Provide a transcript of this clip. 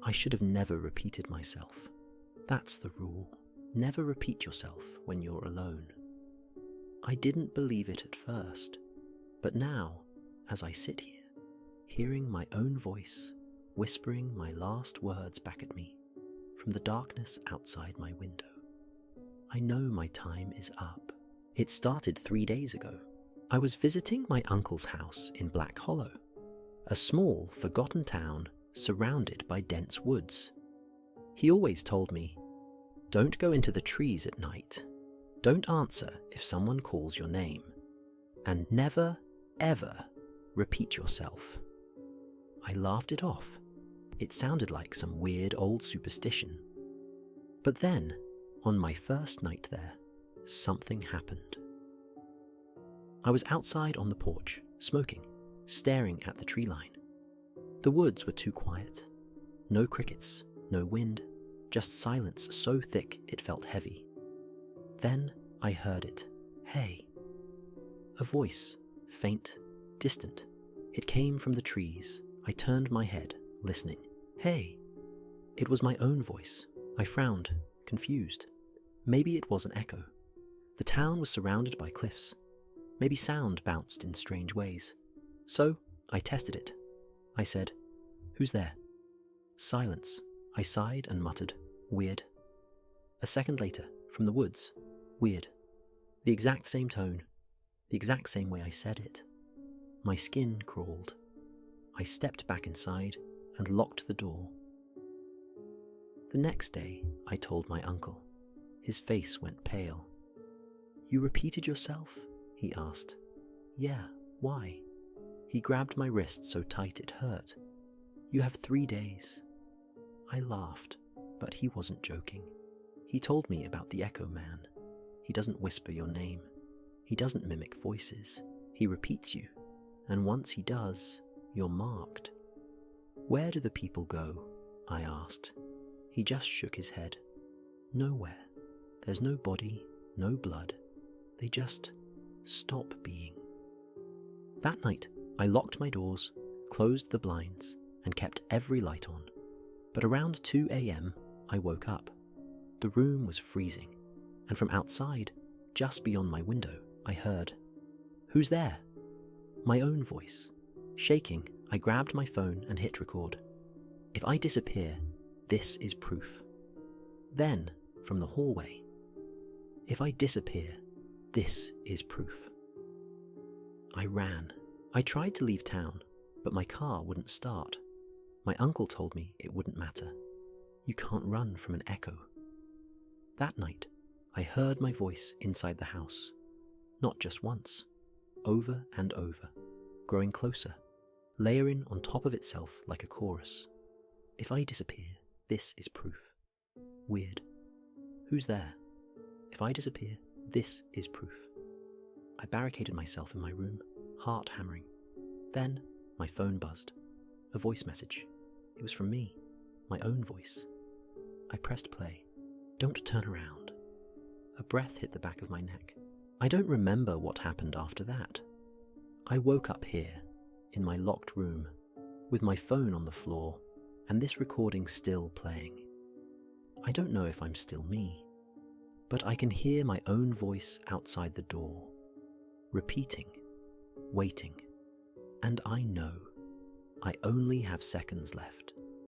I should have never repeated myself. That's the rule. Never repeat yourself when you're alone. I didn't believe it at first, but now, as I sit here, hearing my own voice, whispering my last words back at me from the darkness outside my window, I know my time is up. It started 3 days ago. I was visiting my uncle's house in Black Hollow, a small, forgotten town surrounded by dense woods. He always told me, "Don't go into the trees at night. Don't answer if someone calls your name. And never, ever repeat yourself." I laughed it off. It sounded like some weird old superstition. But then, on my first night there, something happened. I was outside on the porch, smoking, staring at the tree line. The woods were too quiet. No crickets, no wind, just silence so thick it felt heavy. Then I heard it. Hey. A voice, faint, distant. It came from the trees. I turned my head, listening. Hey. It was my own voice. I frowned, confused. Maybe it was an echo. The town was surrounded by cliffs. Maybe sound bounced in strange ways. So I tested it. I said, "Who's there?" Silence. I sighed and muttered, "Weird." A second later, from the woods, "Weird." The exact same tone, the exact same way I said it. My skin crawled. I stepped back inside and locked the door. The next day, I told my uncle. His face went pale. "You repeated yourself?" he asked. "Yeah, why?" He grabbed my wrist so tight it hurt. "You have 3 days." I laughed, but he wasn't joking. He told me about the Echo Man. He doesn't whisper your name. He doesn't mimic voices. He repeats you, and once he does, you're marked. "Where do the people go?" I asked. He just shook his head. "Nowhere. There's no body, no blood. They just stop being." That night, I locked my doors, closed the blinds, and kept every light on. But around 2 a.m., I woke up. The room was freezing, and from outside, just beyond my window, I heard, "Who's there?" My own voice. Shaking, I grabbed my phone and hit record. If I disappear, this is proof. Then, from the hallway, if I disappear, this is proof. I ran. I tried to leave town, but my car wouldn't start. My uncle told me it wouldn't matter. You can't run from an echo. That night, I heard my voice inside the house. Not just once, over and over, growing closer, layering on top of itself like a chorus. If I disappear, this is proof. Weird. Who's there? If I disappear, this is proof. I barricaded myself in my room, heart hammering. Then, my phone buzzed. A voice message. It was from me, my own voice. I pressed play. "Don't turn around." A breath hit the back of my neck. I don't remember what happened after that. I woke up here, in my locked room, with my phone on the floor, and this recording still playing. I don't know if I'm still me, but I can hear my own voice outside the door, repeating, waiting, and I know I only have seconds left.